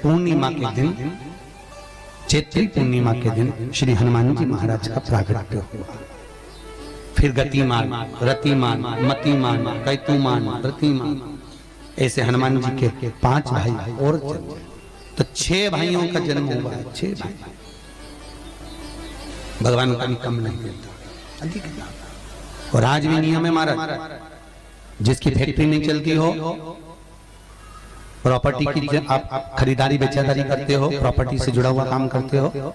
पूर्णिमा के दिन, चैत्री पूर्णिमा के दिन श्री हनुमान जी महाराज का प्रागट्य हुआ। फिर गतिमान, रतिमान, मतिमान, कैतुमान, रतिमान, ऐसे हनुमान जी के 5 भाई और जन्म, तो 6 भाइयों का जन्म हुआ है। 6 भाई, भगवान का भी कम नहीं देता, अधिक देता। और आज भी नियम है महाराज, जिसकी फैक्ट्री नहीं चलती हो, प्रॉपर्टी की आप खरीदारी बेचादारी करते हो, प्रॉपर्टी से जुड़ा हुआ काम करते हो,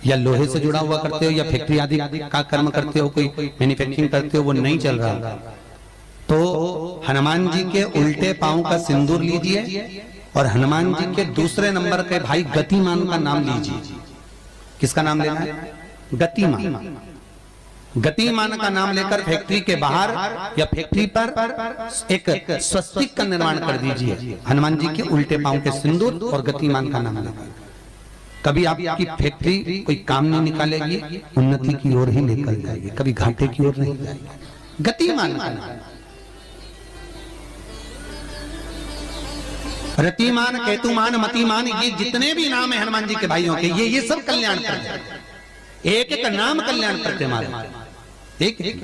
या लोहे से जुड़ा हुआ करते हो, या फैक्ट्री आदि का कर्म करते हो, कोई मैन्युफैक्चरिंग करते हो, वो नहीं चल रहा, तो हनुमान जी के उल्टे पांव का सिंदूर लीजिए और हनुमान जी के दूसरे नंबर के भाई गतिमान का नाम लीजिए। किसका नाम लेना है? गतिमान। गतिमान का नाम लेकर फैक्ट्री के बाहर या फैक्ट्री पर एक स्वस्तिक का निर्माण कर दीजिए, हनुमान जी के उल्टे पांव के सिंदूर और गतिमान का नाम लेकर। कभी आपकी फैक्ट्री कोई काम नहीं निकालेगी, उन्नति की ओर ही निकल जाएगी, कभी घाटे की ओर नहीं जाएगी। गतिमान का नाम, रतिमान, केतुमान, मतिमान, ये जितने भी नाम है हनुमान जी के भाइयों के, ये सब कल्याण करते हैं। एक एक नाम कल्याण करते हैं महाराज, एक एक।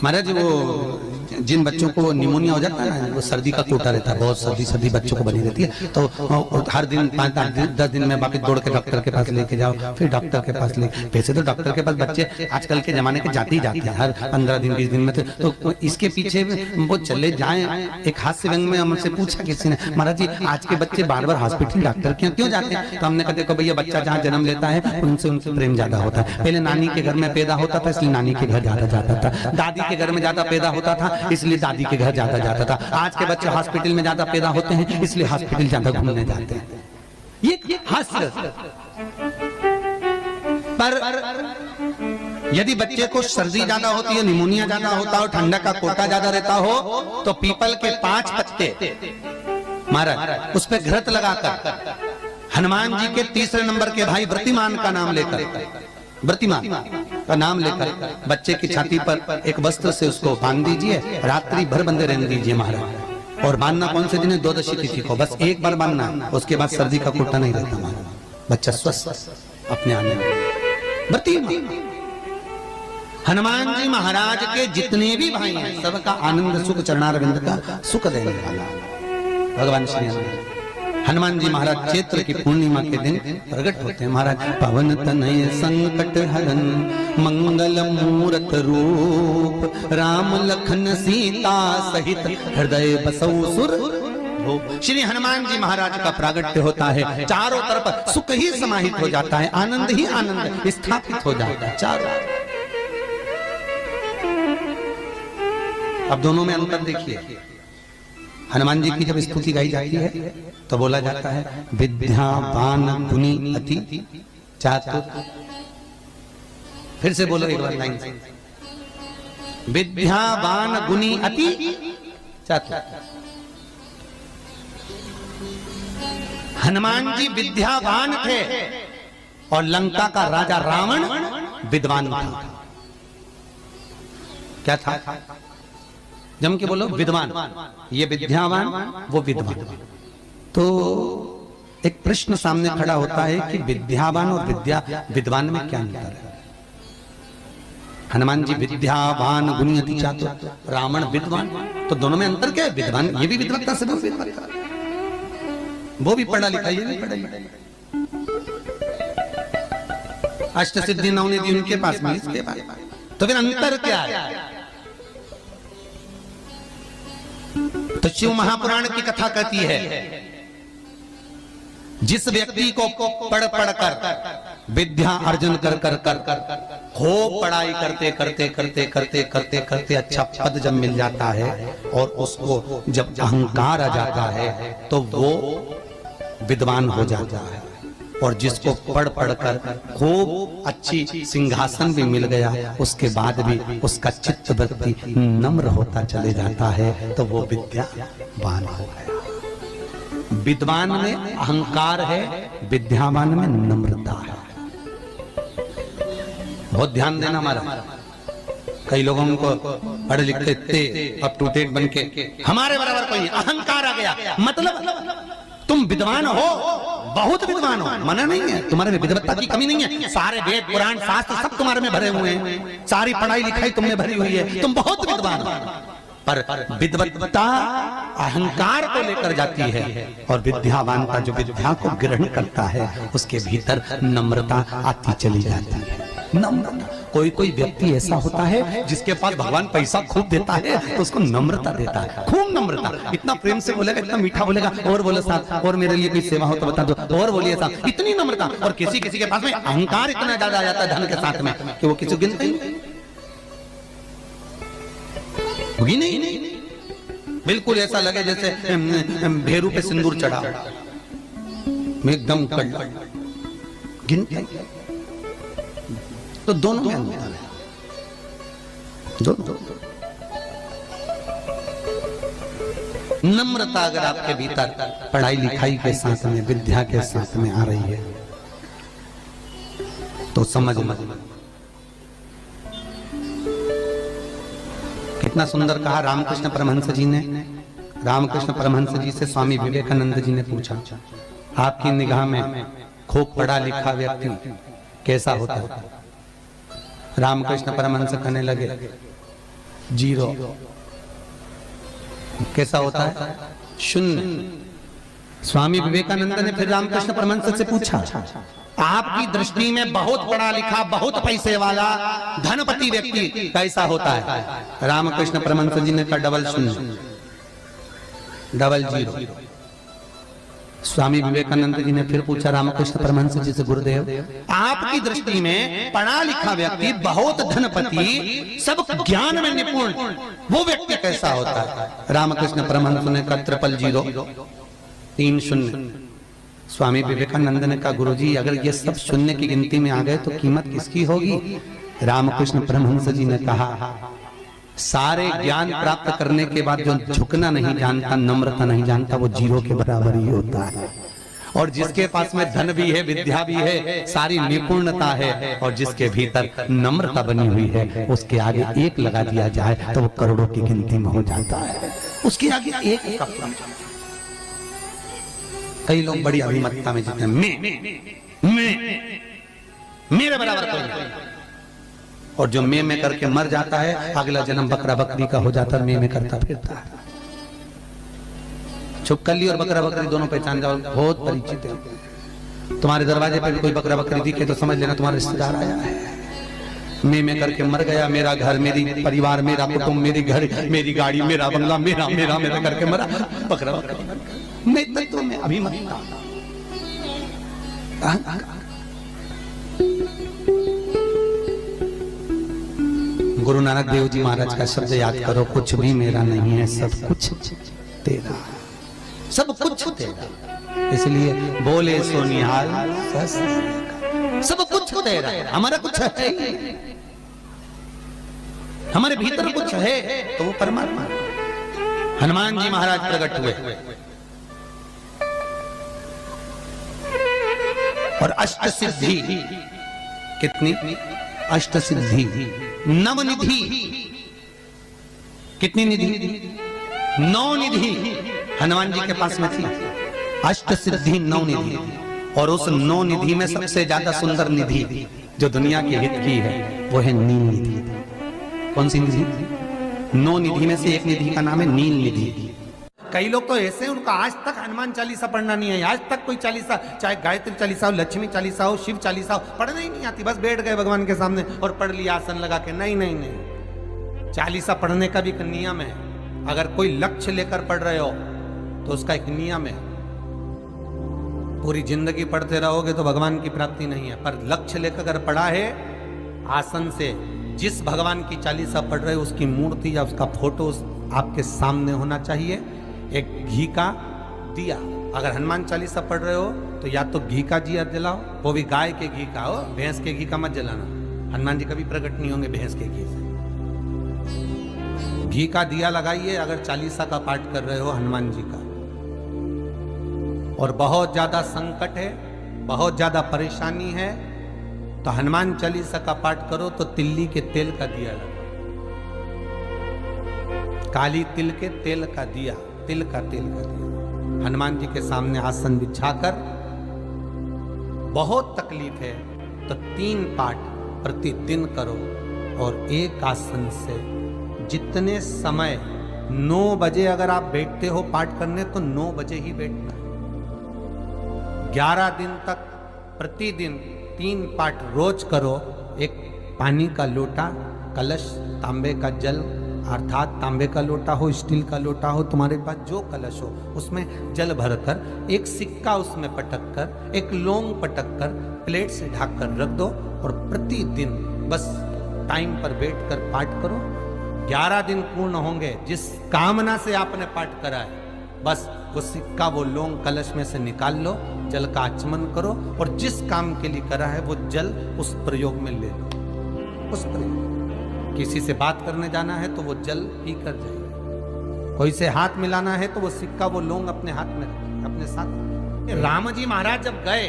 महाराज वो जिन बच्चों को निमोनिया हो जाता है ना, वो सर्दी का कोटा रहता है, बहुत सर्दी बच्चों को बनी रहती है, तो हर दिन 5-10 दिन में वापस दौड़ के डॉक्टर के पास लेके जाओ, फिर डॉक्टर के पास ले। वैसे तो डॉक्टर के पास बच्चे आजकल के जमाने के जाते ही जाते हैं, हर 15 दिन 20 दिन में, तो इसके पीछे वो चले जाए। एक हास्य व्यंग में हमसे पूछा किसी ने, महाराज जी आज के बच्चे बार बार हॉस्पिटल डॉक्टर के क्यों जाते हैं? तो हमने कहा देखो भैया, बच्चा जहाँ जन्म लेता है उनसे प्रेम ज्यादा होता है। पहले नानी के घर में पैदा होता था, इसलिए नानी के घर ज्यादा जाता था, दादी के घर में ज्यादा पैदा होता था, इसलिए दादी के घर ज्यादा जाता था। आज के बच्चे हॉस्पिटल में ज्यादा पैदा होते हैं, इसलिए हॉस्पिटल ज्यादा घूमने जाते हैं। ये हास्य। पर यदि बच्चे को सर्दी ज्यादा होती है, निमोनिया ज्यादा होता हो, ठंडा का कोटा ज्यादा रहता हो, तो पीपल के 5 पत्ते महाराज उस पर घृत लगाकर हनुमान जी के तीसरे नंबर के भाई व्रतिमान का नाम लेकर, व्रतिमान का नाम लेकर बच्चे की छाती पर एक वस्त्र से उसको बांध दीजिए, रात्रि भर बंधे रहने दीजिए महाराज। और बांधना कौन से दिन है? 12 तिथि को, बस एक बार बांधना, उसके बाद सर्दी का कोटा नहीं रहता महाराज, बच्चा स्वस्थ अपने आने में। व्रतिमान हनुमान जी महाराज के जितने भी भाई हैं, सबका आनंद सुख चरणारविंद का सुख देने वाला भगवान श्री हनुमान जी महाराज चैत्र की पूर्णिमा के दिन प्रकट होते हैं। महाराज पवन तनय संकट हरन मंगल मूरत रूप, राम लखन सीता सहित हृदय बसौ सुर। श्री हनुमान जी महाराज का प्रागट्य होता है, चारों तरफ सुख ही समाहित हो जाता है, आनंद ही आनंद स्थापित हो जाता है चारों। अब दोनों में अंतर देखिए। हनुमान जी की जब स्तुति गाई जाती है तो बोला जाता है विद्यावान गुणी अति चातुर। फिर से बोलो एक बार लाइन से, विद्यावान गुणी अति चातुर। हनुमान जी विद्यावान थे और लंका का राजा रावण विद्वान था। क्या था? जम के बोलो विद्वान। ये विद्यावान, वो विद्वान। तो एक प्रश्न सामने खड़ा होता है कि विद्यावान और विद्वान में क्या अंतर है? हनुमान जी विद्यावान गुणी अति चातुर, रावण विद्वान, तो दोनों में अंतर क्या है? विद्वान ये भी विद्वत्ता से विद्वत्ता, वो भी पढ़ा लिखा, ये भी पढ़ा लिखा। अष्ट सिद्धि नवनिधि उनके पास में, इसके पास। तो फिर अंतर क्या है? तो शिव महापुराण की कथा कहती है, जिस व्यक्ति को पढ़ कर विद्या अर्जन कर खूब पढ़ाई करते करते अच्छा पद जब मिल जाता है और उसको जब अहंकार आ जाता है तो वो विद्वान हो जाता है। और जिसको पढ़ कर खूब अच्छी सिंहासन भी मिल गया, उसके बाद भी उसका चित्त वृत्ति नम्र होता चले जाता है, तो वो विद्यावान हो गया। विद्वान में अहंकार है, विद्यावान में नम्रता है। बहुत ध्यान देना हमारा। कई लोगों को पढ़े लिखते इतने अप टू डेट बन के हमारे बराबर कोई अहंकार आ गया। मतलब तुम विद्वान हो, बहुत विद्वान हो, मना नहीं है, तुम्हारे में विद्वत्ता की कमी नहीं है, सारे वेद पुराण शास्त्र सब तुम्हारे में भरे हुए हैं, सारी पढ़ाई लिखाई तुमने भरी हुई है, तुम बहुत विद्वान हो। पर विद्वत्ता अहंकार को लेकर जाती है, और विद्यावान का जो विद्या को ग्रहण करता है उसके भीतर नम्रता आती चली जाती है। नम्रता, कोई कोई व्यक्ति ऐसा होता है जिसके पास भगवान पैसा खूब देता है तो उसको नम्रता देता है, खूब नम्रता, इतना प्रेम से बोलेगा, इतना मीठा बोलेगा, और बोले साहब और मेरे लिए कोई सेवा हो तो बता दो, और बोलिए साहब, इतनी नम्रता। और किसी किसी के पास में अहंकार इतना ज्यादा आ जाता है धन के साथ में कि वो किसी गिनते ही होगी नहीं, बिल्कुल ऐसा लगे जैसे भेरू पे सिंदूर चढ़ा, एकदम गिनते। तो दोनों में अंतर है, दोनों। नम्रता अगर आपके भीतर पढ़ाई लिखाई के साथ में, विद्या के साथ में आ रही है तो समझ कितना सुंदर कहा रामकृष्ण परमहंस जी ने। रामकृष्ण परमहंस जी से स्वामी विवेकानंद जी ने पूछा, आपकी निगाह में खूब पढ़ा लिखा व्यक्ति कैसा होता है? रामकृष्ण परमहंस कहने लगे, जीरो। कैसा होता है? शून्य। स्वामी विवेकानंद ने फिर रामकृष्ण परमहंस से पूछा, आपकी दृष्टि में बहुत पढ़ा लिखा, बहुत पैसे वाला धनपति व्यक्ति कैसा होता है? रामकृष्ण परमहंस जी ने कहा, डबल शून्य, डबल जीरो। स्वामी विवेकानंद जी ने फिर पूछा रामकृष्ण परमहंस जी से, गुरुदेव आपकी दृष्टि में पढ़ा लिखा व्यक्ति, बहुत धनपति, सब ज्ञान में निपुण, वो व्यक्ति कैसा होता है? रामकृष्ण परमहंस ने कहा, ट्रिपल जीरो, 3 शून्य। स्वामी विवेकानंद ने कहा, गुरुजी अगर ये सब शून्य की गिनती में आ गए तो कीमत किसकी होगी? रामकृष्ण परमहंस जी ने कहा, सारे ज्ञान प्राप्त करने के बाद जो झुकना नहीं जानता, नम्रता नहीं जानता, वो जीरो के बराबर ही होता है। और जिसके पास में धन भी है, विद्या भी है, सारी निपुणता है, और जिसके भीतर नम्रता बनी हुई है, उसके आगे एक लगा दिया जाए तो वो करोड़ों की गिनती में हो जाता है। उसके आगे एक का कई लोग बड़ी अभिमतता में जीते हैं, मैं मेरे बराबर कोई नहीं। और जो मैं करके मर जाता है, अगला जन्म बकरा बकरी का हो जाता है, मैं करता फिरता है। छुपकली और बकरा बकरी दोनों पहचान जाओ, बहुत परिचित है। तुम्हारे दरवाजे पर कोई बकरा बकरी दिखे तो समझ लेना तुम्हारा रिश्तेदार आया है। मैं करके मर गया, मेरा घर, मेरी परिवार, मेरा कुटुंब, मेरी घर, मेरी गाड़ी, मेरा बंगला, मेरा मेरा मेरा करके मरा, बकरा बकरी। मैं तत्व में अभिमतता। गुरु नानक देव जी महाराज का शब्द याद करो, कुछ भी मेरा नहीं है, सब कुछ तेरा, सब कुछ तेरा। इसलिए बोले सो निहाल, सब कुछ तेरा, हमारा कुछ है, हमारे भीतर कुछ है तो वो परमात्मा। हनुमान जी महाराज प्रकट हुए और अष्ट सिद्धि, कितनी? अष्ट सिद्धि, नवनिधि, कितनी निधि? 9 निधि हनुमान जी के पास में थी। अष्ट सिद्धि 9 निधि, और उस 9 निधि में सबसे ज्यादा सुंदर निधि जो दुनिया के हित की है वो है नील निधि। कौन सी निधि? 9 निधि में से एक निधि का नाम है नील निधि। कई लोग तो ऐसे, उनका आज तक हनुमान चालीसा पढ़ना नहीं है, आज तक कोई चालीसा, चाहे गायत्री चालीसा हो, लक्ष्मी चालीसा हो, शिव चालीसा हो, पढ़ना ही नहीं आती। बस बैठ गए भगवान के सामने और पढ़ लिया आसन लगा के। नहीं नहीं नहीं, चालीसा पढ़ने का भी एक नियम है। अगर कोई लक्ष्य लेकर पढ़ रहे हो तो उसका एक नियम है। पूरी जिंदगी पढ़ते रहोगे तो भगवान की प्राप्ति नहीं है, पर लक्ष्य लेकर अगर पढ़ा है, आसन से जिस भगवान की चालीसा पढ़ रहे हो उसकी मूर्ति या उसका फोटो आपके सामने होना चाहिए। एक घी का दिया, अगर हनुमान चालीसा पढ़ रहे हो तो या तो घी का दिया जलाओ, वो भी गाय के घी का हो, भैंस के घी का मत जलाना। हनुमान जी कभी प्रकट नहीं होंगे भैंस के घी से। घी का दिया लगाइए अगर चालीसा का पाठ कर रहे हो हनुमान जी का। और बहुत ज्यादा संकट है, बहुत ज्यादा परेशानी है तो हनुमान चालीसा का पाठ करो तो तिल्ली के तेल का दिया लगाओ। काली तिल के तेल का दिया, तिल का तेल का दिया हनुमान जी के सामने आसन बिछाकर, बहुत तकलीफ है तो 3 पाठ प्रतिदिन करो और एक आसन से जितने समय 9 बजे अगर आप बैठते हो पाठ करने तो 9 बजे ही बैठना है। 11 दिन तक प्रतिदिन 3 पाठ रोज करो। एक पानी का लोटा, कलश, तांबे का जल अर्थात तांबे का लोटा हो, स्टील का लोटा हो, तुम्हारे पास जो कलश हो उसमें जल भरकर एक सिक्का उसमें पटक कर, एक लौंग पटक कर प्लेट से ढक कर रख दो और प्रतिदिन बस टाइम पर बैठकर पाठ करो। 11 दिन पूर्ण होंगे, जिस कामना से आपने पाठ करा है बस वो सिक्का, वो लौंग कलश में से निकाल लो, जल का आचमन करो और जिस काम के लिए करा है वो जल उस प्रयोग में ले लो। उस प्रयोग, किसी से बात करने जाना है तो वो जल पी कर जाइए, कोई से हाथ मिलाना है तो वो सिक्का, वो लौंग अपने हाथ में रखिए, अपने साथ। राम जी महाराज जब गए,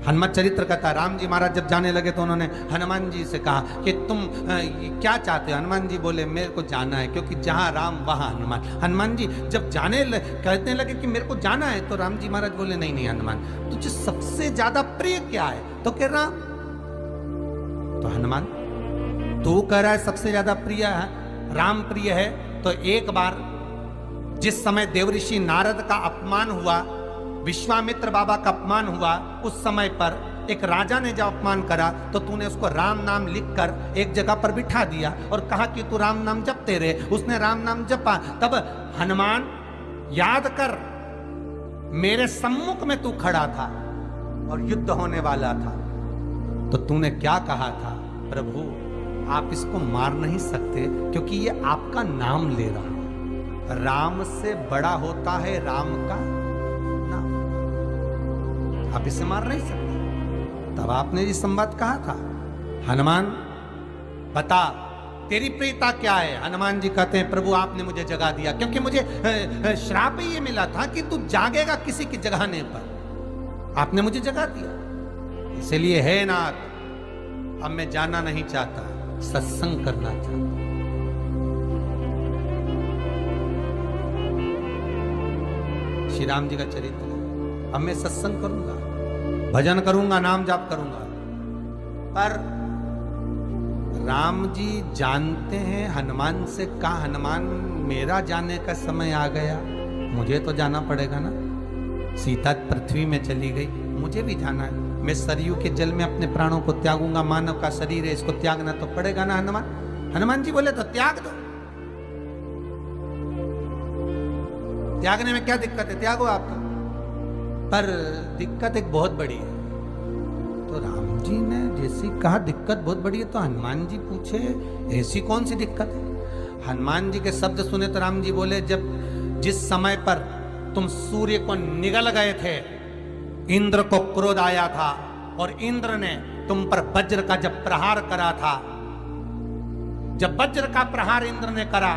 हनुमत चरित्र कहता है, राम जी महाराज जब जाने लगे तो उन्होंने हनुमान जी से कहा कि तुम क्या चाहते हो? हनुमान जी बोले मेरे को जाना है, क्योंकि जहां राम वहां हनुमान। हनुमान जी जब कहने लगे कि मेरे को जाना है तो राम जी महाराज बोले नहीं नहीं हनुमान, तुझे सबसे ज्यादा प्रिय क्या है? तो कह राम। तो हनुमान तू कह रहा है सबसे ज्यादा प्रिय है राम प्रिय है, तो एक बार जिस समय देवऋषि नारद का अपमान हुआ, विश्वामित्र बाबा का अपमान हुआ, उस समय पर एक राजा ने जब अपमान करा तो तूने उसको राम नाम लिखकर एक जगह पर बिठा दिया और कहा कि तू राम नाम जपते रहे। उसने राम नाम जपा। तब हनुमान याद कर, मेरे सम्मुख में तू खड़ा था और युद्ध होने वाला था, तो तूने क्या कहा था? प्रभु आप इसको मार नहीं सकते क्योंकि ये आपका नाम ले रहा है। राम से बड़ा होता है राम का नाम, आप इसे मार नहीं सकते। तब आपने ये संवाद कहा था, हनुमान बता तेरी प्रियता क्या है? हनुमान जी कहते हैं प्रभु आपने मुझे जगा दिया, क्योंकि मुझे श्राप ये मिला था कि तू जागेगा किसी की जगाने पर, आपने मुझे जगा दिया, इसलिए है नाथ अब मैं जाना नहीं चाहता, सत्संग करना चाहता। श्री राम जी का चरित्र, अब मैं सत्संग करूंगा, भजन करूंगा, नाम जाप करूंगा। पर राम जी जानते हैं हनुमान से, कहा हनुमान मेरा जाने का समय आ गया, मुझे तो जाना पड़ेगा ना। सीता पृथ्वी में चली गई, मुझे भी जाना है। मैं सरयू के जल में अपने प्राणों को त्यागूंगा, मानव का शरीर है इसको त्यागना तो पड़ेगा ना हनुमान। हनुमान जी बोले तो त्याग दो, त्यागने में क्या दिक्कत है, त्यागो आप तो। पर दिक्कत एक बहुत बड़ी है। तो राम जी ने जैसी कहा दिक्कत बहुत बड़ी है, तो हनुमान जी पूछे ऐसी कौन सी दिक्कत है? हनुमान जी के शब्द सुने तो राम जी बोले, जब जिस समय पर तुम सूर्य को निगल गए थे, इंद्र को क्रोध आया था और इंद्र ने तुम पर वज्र का जब प्रहार करा था, जब वज्र का प्रहार इंद्र ने करा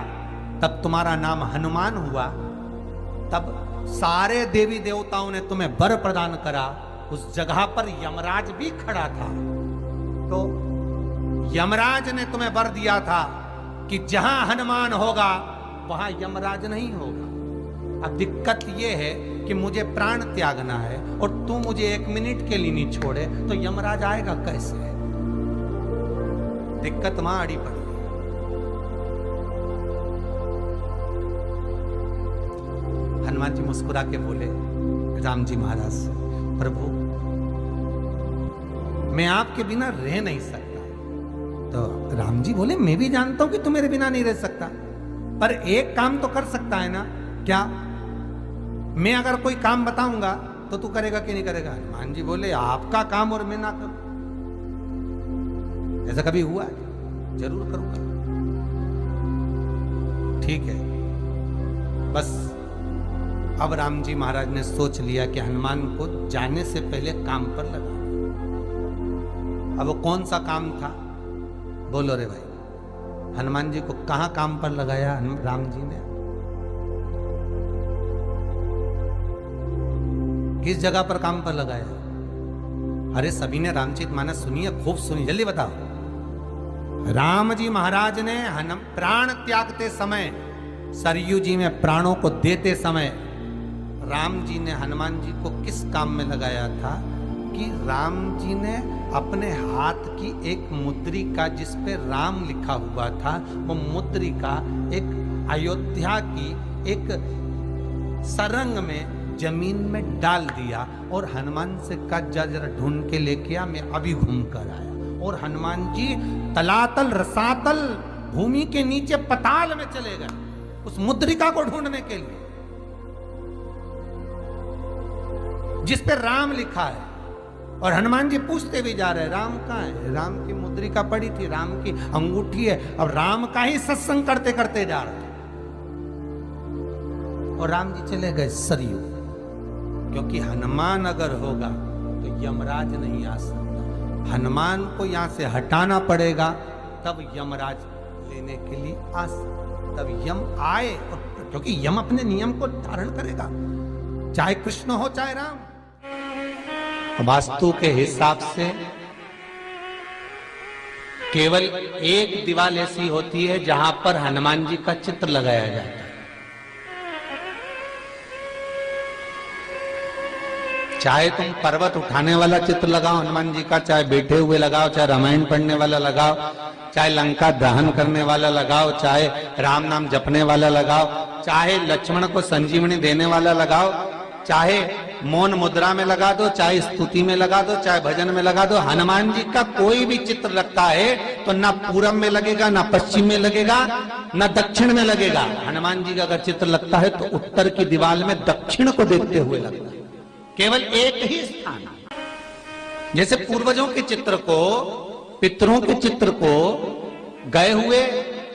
तब तुम्हारा नाम हनुमान हुआ। तब सारे देवी देवताओं ने तुम्हें वर प्रदान करा। उस जगह पर यमराज भी खड़ा था, तो यमराज ने तुम्हें वर दिया था कि जहां हनुमान होगा वहां यमराज नहीं होगा। अब दिक्कत यह है कि मुझे प्राण त्यागना है और तू मुझे 1 मिनट के लिए नहीं छोड़े तो यमराज आएगा कैसे? दिक्कत वहां अड़ी पड़ी। हनुमान जी मुस्कुरा के बोले राम जी महाराज से, प्रभु मैं आपके बिना रह नहीं सकता। तो राम जी बोले मैं भी जानता हूं कि तू मेरे बिना नहीं रह सकता, पर एक काम तो कर सकता है ना। क्या? मैं अगर कोई काम बताऊंगा तो तू करेगा कि नहीं करेगा? हनुमान जी बोले आपका काम और मैं ना करूं, ऐसा कभी हुआ है? जरूर करूंगा। ठीक है। बस अब राम जी महाराज ने सोच लिया कि हनुमान को जाने से पहले काम पर लगा। अब वो कौन सा काम था? बोलो रे भाई। हनुमान जी को कहां काम पर लगाया राम जी ने? किस जगह पर काम पर लगाया? अरे सभी ने रामचरितमानस सुनी है, खूब सुनी, जल्दी बताओ। राम जी महाराज ने प्राण त्यागते समय सरयू जी में प्राणों को देते समय राम जी ने हनुमान जी को किस काम में लगाया था कि राम जी ने अपने हाथ की एक मुद्रिका जिस पे राम लिखा हुआ था, वो मुद्रिका एक अयोध्या की एक सरंग में जमीन में डाल दिया और हनुमान से कहा जा जरा ढूंढ के लेके आ, मैं अभी घूम कर आया। और हनुमान जी तलातल रसातल भूमि के नीचे पताल में चले गए उस मुद्रिका को ढूंढने के लिए जिस पे राम लिखा है। और हनुमान जी पूछते भी जा रहे राम कहाँ है, राम की मुद्रिका पड़ी थी, राम की अंगूठी है। अब राम का ही सत्संग करते करते जा रहे और राम जी चले गए सरयू, क्योंकि हनुमान अगर होगा तो यमराज नहीं आ सकता। हनुमान को यहां से हटाना पड़ेगा तब यमराज लेने के लिए आ सकता, तब यम आए। और क्योंकि यम अपने नियम को धारण करेगा, चाहे कृष्ण हो चाहे राम। वास्तु के हिसाब से केवल एक दीवार ऐसी होती है जहां पर हनुमान जी का चित्र लगाया जाता है। चाहे तुम पर्वत उठाने वाला चित्र लगाओ हनुमान जी का, चाहे बैठे हुए लगाओ, चाहे रामायण पढ़ने वाला लगाओ, चाहे लंका दहन करने वाला लगाओ, चाहे राम नाम जपने वाला लगाओ, चाहे लक्ष्मण को संजीवनी देने वाला लगाओ, चाहे मौन मुद्रा में लगा दो, चाहे स्तुति में लगा दो, चाहे भजन में लगा दो। हनुमान जी का कोई भी चित्र लगता है तो ना पूरब में लगेगा, ना पश्चिम में लगेगा, ना दक्षिण में लगेगा। हनुमान जी का अगर चित्र लगता है तो उत्तर की दीवार में दक्षिण को देखते हुए लगता है, केवल एक ही स्थान। जैसे पूर्वजों के चित्र को, पितरों के चित्र को, गए हुए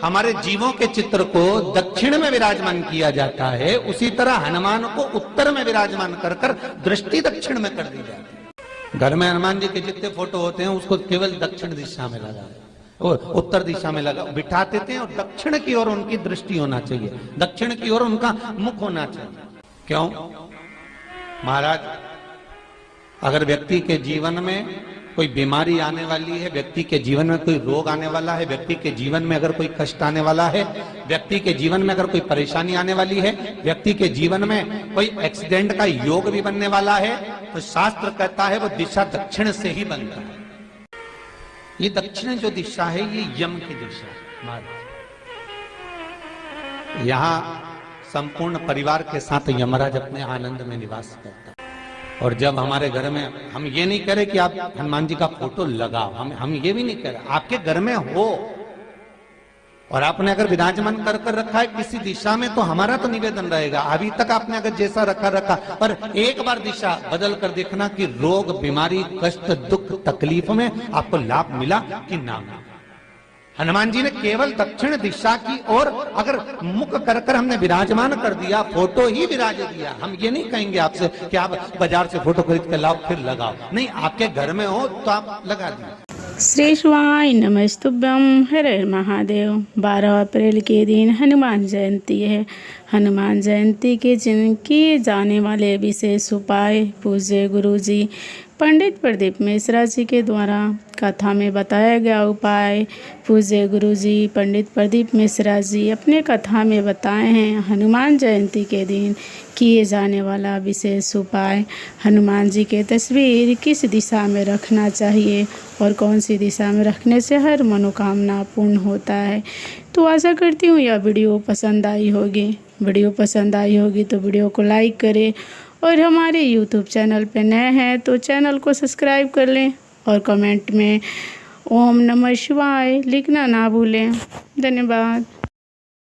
हमारे जीवों के चित्र को दक्षिण में विराजमान किया जाता है, उसी तरह हनुमान को उत्तर में विराजमान कर कर दृष्टि दक्षिण में कर दी जाती है। घर में हनुमान जी के जितने फोटो होते हैं उसको केवल दक्षिण दिशा में लगा और उत्तर दिशा में लगा बिठा देते हैं, और दक्षिण की ओर उनकी दृष्टि होना चाहिए, दक्षिण की ओर उनका मुख होना चाहिए। क्यों महाराज, अगर व्यक्ति के जीवन में कोई बीमारी आने वाली है, व्यक्ति के जीवन में कोई रोग आने वाला है, व्यक्ति के जीवन में अगर कोई कष्ट आने वाला है, व्यक्ति के जीवन में अगर कोई परेशानी आने वाली है, व्यक्ति के जीवन में कोई एक्सीडेंट का योग भी बनने वाला है, तो शास्त्र कहता है वो दिशा दक्षिण से ही बनता है। ये दक्षिण जो दिशा है ये यम की दिशा है महाराज। यहां संपूर्ण परिवार के साथ यमराज अपने आनंद में निवास करता है। और जब हमारे घर में, हम ये नहीं कह रहे कि आप हनुमान जी का फोटो लगाओ, हम ये भी नहीं कह रहे, आपके घर में हो और आपने अगर विराजमान कर कर रखा है किसी दिशा में, तो हमारा तो निवेदन रहेगा, अभी तक आपने अगर जैसा रखा पर एक बार दिशा बदल कर देखना कि रोग, बीमारी, कष्ट, दुख, तकलीफ में आपको लाभ मिला कि ना मिला। हनुमान जी ने केवल दक्षिण दिशा की ओर अगर मुख कर कर हमने विराजमान कर दिया, फोटो ही विराज दिया। हम ये नहीं कहेंगे आपसे कि आप बाजार से फोटो खरीद कर लाओ फिर लगाओ, नहीं, आपके घर में हो तो आप लगा दीजिए। श्री शिवाय नमस्तुभ्यम, हर हर महादेव। 12 अप्रैल के दिन हनुमान जयंती है। हनुमान जयंती के दिन किए जाने वाले विशेष उपाय पूज्य गुरु जी पंडित प्रदीप मिश्रा जी के द्वारा कथा में बताया गया उपाय पूज्य गुरु जी पंडित प्रदीप मिश्रा जी अपने कथा में बताए हैं। हनुमान जयंती के दिन किए जाने वाला विशेष उपाय, हनुमान जी के तस्वीर किस दिशा में रखना चाहिए और कौन सी दिशा में रखने से हर मनोकामना पूर्ण होता है। तो आशा करती हूँ यह वीडियो पसंद आई होगी। वीडियो पसंद आई होगी तो वीडियो को लाइक करें, और हमारे YouTube चैनल पर नए हैं तो चैनल को सब्सक्राइब कर लें, और कमेंट में ओम नमः शिवाय लिखना ना भूलें। धन्यवाद।